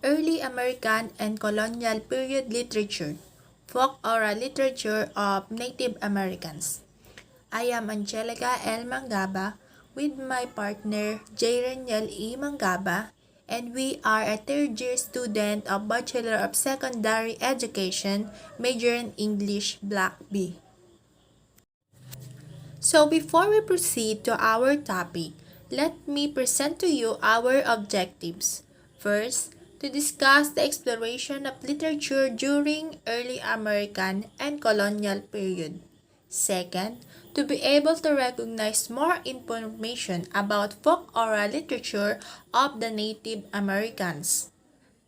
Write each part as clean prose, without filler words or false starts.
Early American and Colonial Period Literature, Folk Oral Literature of Native Americans. I am Angelica L. Mangaba with my partner Jaireniel E. Mangaba, and we are a third-year student of Bachelor of Secondary Education, major in English, Block B. So before we proceed to our topic, let me present to you our objectives. First, to discuss the exploration of literature during early American and colonial period. Second, to be able to recognize more information about folk oral literature of the Native Americans.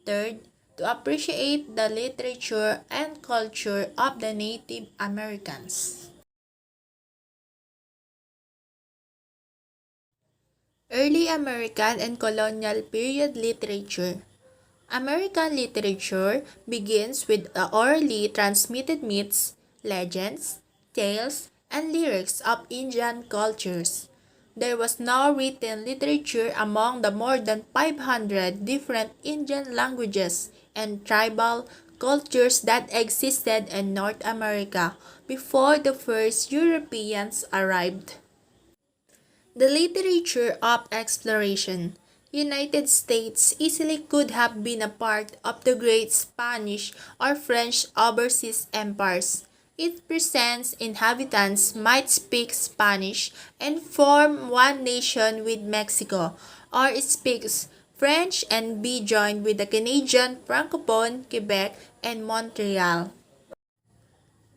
Third, to appreciate the literature and culture of the Native Americans. Early American and Colonial Period Literature. American literature begins with the orally transmitted myths, legends, tales, and lyrics of Indian cultures. There was no written literature among the more than 500 different Indian languages and tribal cultures that existed in North America before the first Europeans arrived. The literature of exploration. United States easily could have been a part of the great Spanish or French overseas empires. It presents inhabitants might speak Spanish and form one nation with Mexico, or it speaks French and be joined with the Canadian Francophone, Quebec, and Montreal.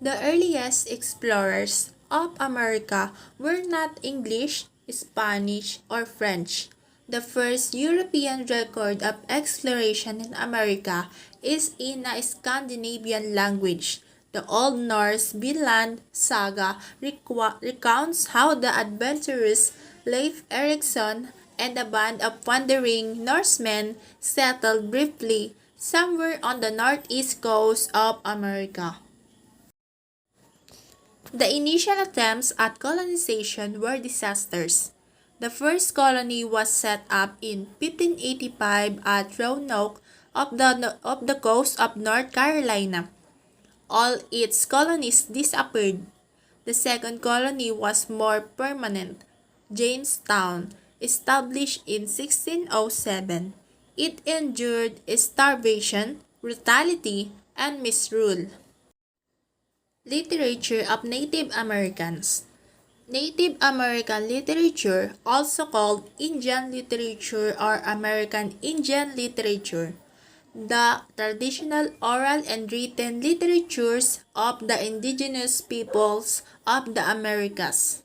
The earliest explorers of America were not English, Spanish, or French. The first European record of exploration in America is in a Scandinavian language. The Old Norse Vinland saga recounts how the adventurous Leif Erikson and a band of wandering Norsemen settled briefly somewhere on the northeast coast of America. The initial attempts at colonization were disasters. The first colony was set up in 1585 at Roanoke off the coast of North Carolina. All its colonies disappeared. The second colony was more permanent, Jamestown, established in 1607. It endured starvation, brutality, and misrule. Literature of Native Americans. Native American literature, also called Indian literature or American Indian literature, the traditional oral and written literatures of the indigenous peoples of the Americas.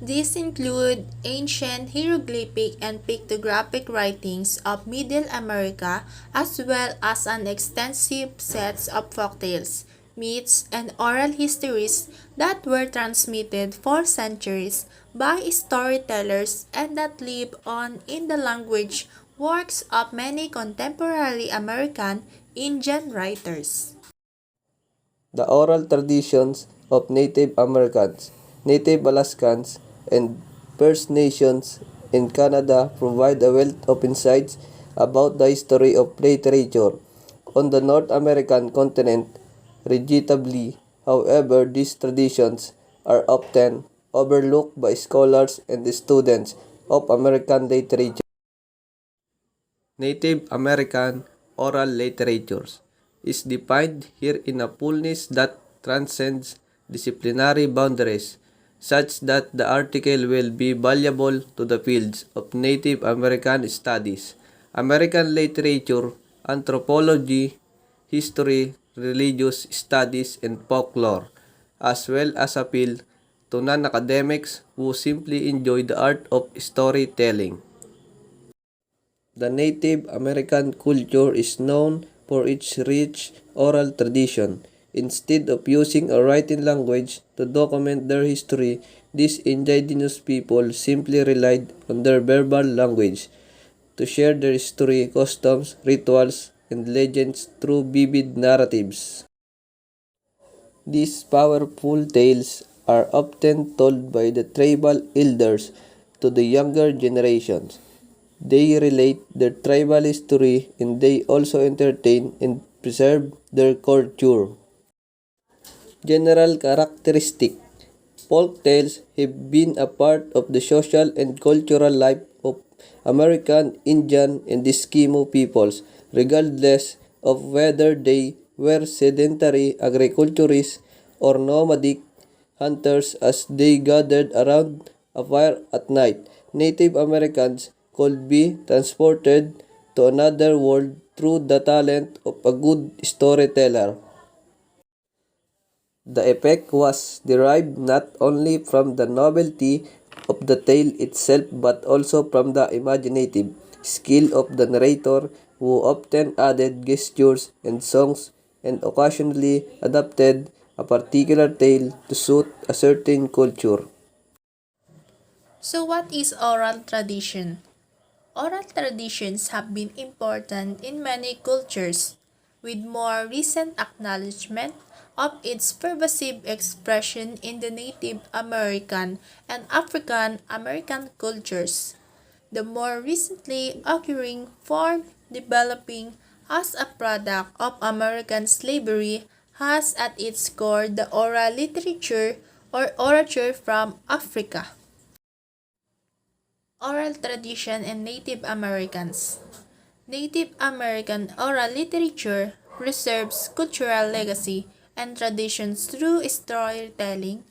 These include ancient hieroglyphic and pictographic writings of Middle America, as well as an extensive set of folktales, myths, and oral histories that were transmitted for centuries by storytellers and that live on in the language works of many contemporary American Indian writers. The oral traditions of Native Americans, Native Alaskans, and First Nations in Canada provide a wealth of insights about the history of literature on the North American continent. Regrettably, however, these traditions are often overlooked by scholars and students of American literature. Native American oral literatures is defined here in a fullness that transcends disciplinary boundaries, such that the article will be valuable to the fields of Native American studies, American literature, anthropology, history, religious studies, and folklore, as well as appeal to non-academics who simply enjoy the art of storytelling. The Native American culture is known for its rich oral tradition. Instead of using a written language to document their history, these indigenous people simply relied on their verbal language to share their history, customs, rituals, and legends through vivid narratives. These powerful tales are often told by the tribal elders to the younger generations. They relate their tribal history and they also entertain and preserve their culture. General characteristic. Folk tales have been a part of the social and cultural life of American, Indian, and Eskimo peoples, regardless of whether they were sedentary agriculturists or nomadic hunters as they gathered around a fire at night. Native Americans could be transported to another world through the talent of a good storyteller. The effect was derived not only from the novelty of the tale itself but also from the imaginative skill of the narrator who often added gestures and songs and occasionally adapted a particular tale to suit a certain culture. So what is oral tradition? Oral traditions have been important in many cultures, with more recent acknowledgement of its pervasive expression in the Native American and African American cultures. The more recently occurring form developing as a product of American slavery has at its core the oral literature or orature from Africa. Oral tradition and Native Americans. Native American oral literature preserves cultural legacy and traditions through storytelling,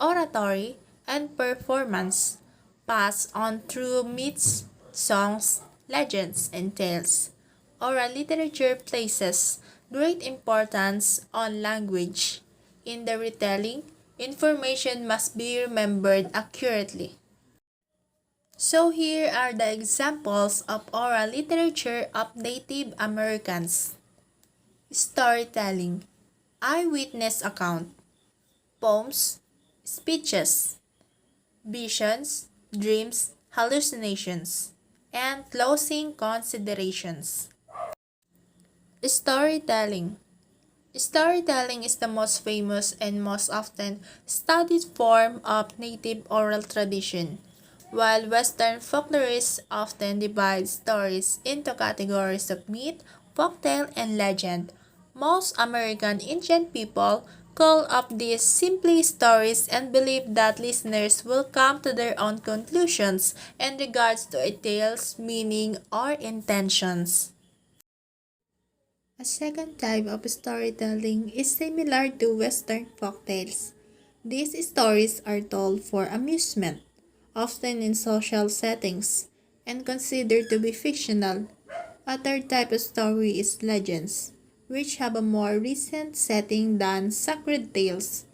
oratory, and performance, passed on through myths, songs, legends, and tales. Oral literature places great importance on language. In the retelling, information must be remembered accurately. So here are the examples of oral literature of Native Americans. Storytelling, eyewitness account, poems, speeches, visions, dreams, hallucinations, and closing considerations. Storytelling. Storytelling is the most famous and most often studied form of native oral tradition. While Western folklorists often divide stories into categories of myth, folktale, and legend, most American Indian people call up these simply stories and believe that listeners will come to their own conclusions in regards to a tale's meaning or intentions. A second type of storytelling is similar to Western folktales. These stories are told for amusement, often in social settings, and considered to be fictional. A third type of story is legends, which have a more recent setting than sacred tales,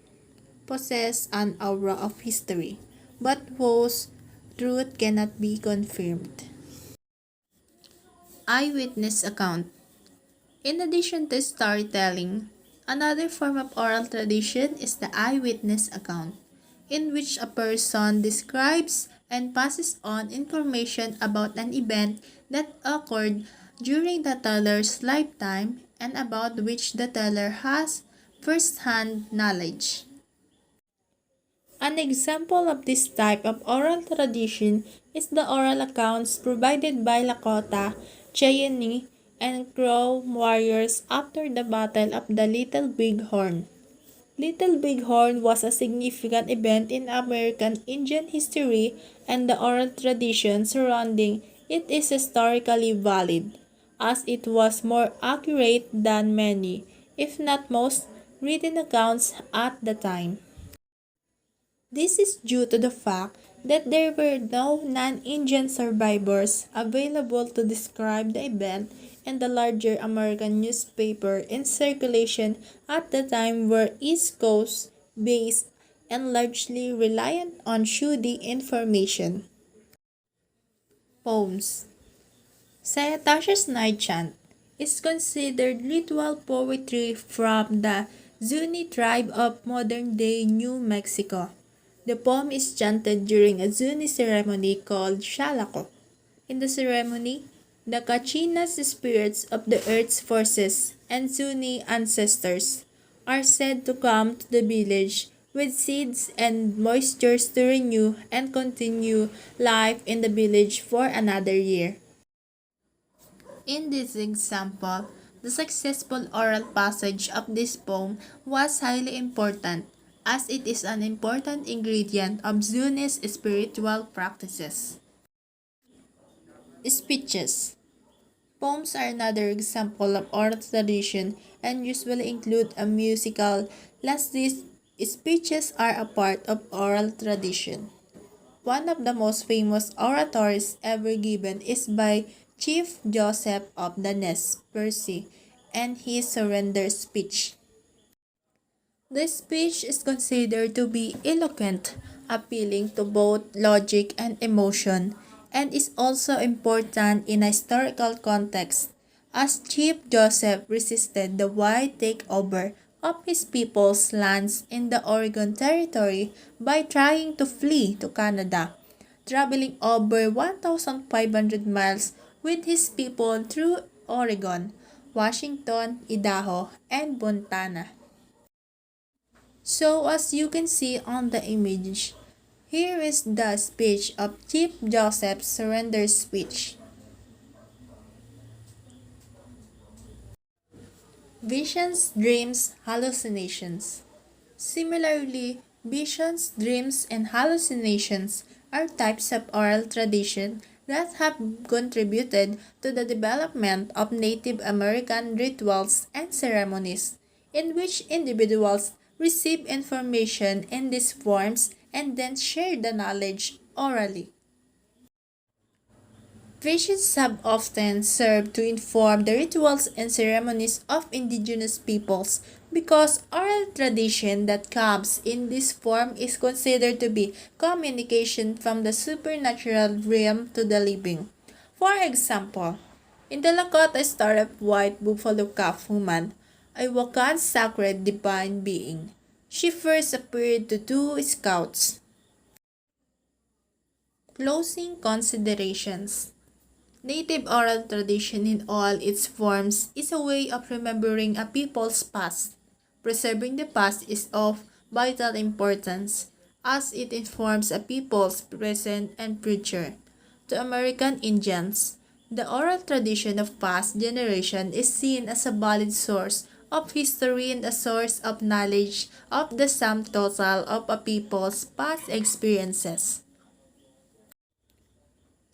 possess an aura of history, but whose truth cannot be confirmed. Eyewitness account. In addition to storytelling, another form of oral tradition is the eyewitness account, in which a person describes and passes on information about an event that occurred during the teller's lifetime and about which the teller has first-hand knowledge. An example of this type of oral tradition is the oral accounts provided by Lakota, Cheyenne, and Crow warriors after the Battle of the Little Bighorn. Little Bighorn was a significant event in American Indian history, and the oral tradition surrounding it is historically valid, as it was more accurate than many, if not most, written accounts at the time. This is due to the fact that there were no non-Indian survivors available to describe the event, and the larger American newspaper in circulation at the time were East Coast based and largely reliant on shoddy information. Poems. Sayatasha's Night Chant is considered ritual poetry from the Zuni tribe of modern-day New Mexico. The poem is chanted during a Zuni ceremony called Shalako. In the ceremony, the Kachinas spirits of the earth's forces and Zuni ancestors are said to come to the village with seeds and moistures to renew and continue life in the village for another year. In this example, the successful oral passage of this poem was highly important as it is an important ingredient of Zuni's spiritual practices. Speeches. Poems are another example of oral tradition and usually include a musical. Lastly, speeches are a part of oral tradition. One of the most famous oratories ever given is by Chief Joseph of the Nez Perce and his surrender speech. The speech is considered to be eloquent, appealing to both logic and emotion, and is also important in a historical context, as Chief Joseph resisted the white takeover of his people's lands in the Oregon Territory by trying to flee to Canada, traveling over 1,500 miles with his people through Oregon, Washington, Idaho, and Montana. So as you can see on the image, here is the speech of Chief Joseph's surrender speech. Visions, dreams, hallucinations. Similarly, visions, dreams, and hallucinations are types of oral tradition that have contributed to the development of Native American rituals and ceremonies, in which individuals receive information in these forms and then share the knowledge orally. Visions have often served to inform the rituals and ceremonies of indigenous peoples because oral tradition that comes in this form is considered to be communication from the supernatural realm to the living. For example, in the Lakota story of White Buffalo Calf Woman, a Wakan sacred divine being, she first appeared to two scouts. Closing considerations. Native oral tradition in all its forms is a way of remembering a people's past. Preserving the past is of vital importance as it informs a people's present and future. To American Indians, the oral tradition of past generation is seen as a valid source of history and a source of knowledge of the sum total of a people's past experiences.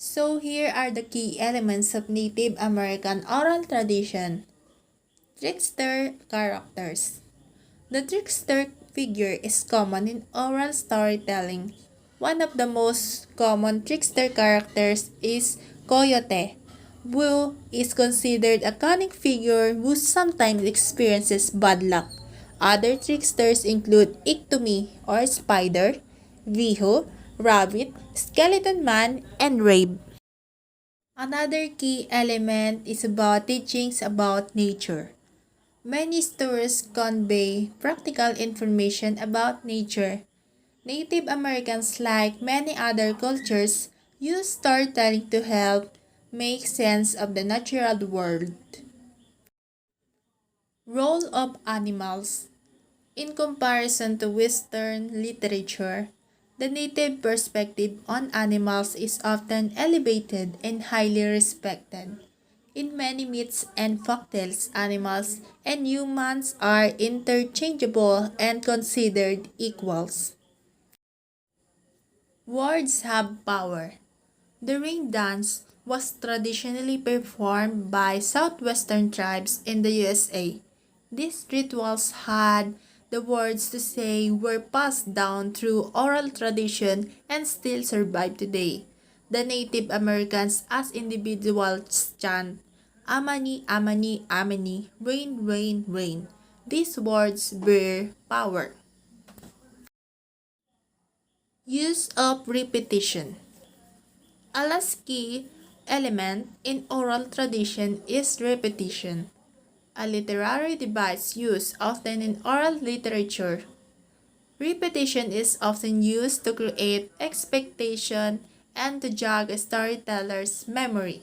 So here are the key elements of Native American oral tradition. Trickster characters. The trickster figure is common in oral storytelling. One of the most common trickster characters is Coyote, who is considered a cunning figure who sometimes experiences bad luck. Other tricksters include Iktomi or Spider, Viho, Rabbit, Skeleton Man, and Rabe. Another key element is about teachings about nature. Many stories convey practical information about nature. Native Americans, like many other cultures, use storytelling to help make sense of the natural world. Role of animals. In comparison to Western literature, the native perspective on animals is often elevated and highly respected. In many myths and folktales, animals and humans are interchangeable and considered equals. Words have power. The rain dance was traditionally performed by southwestern tribes in the USA. These rituals had the words to say were passed down through oral tradition and still survive today. The Native Americans as individuals chant, Amani, Amani, Amani, rain, rain, rain. These words bear power. Use of repetition. A last key element in oral tradition is repetition, a literary device used often in oral literature. Repetition is often used to create expectation and to jog a storyteller's memory.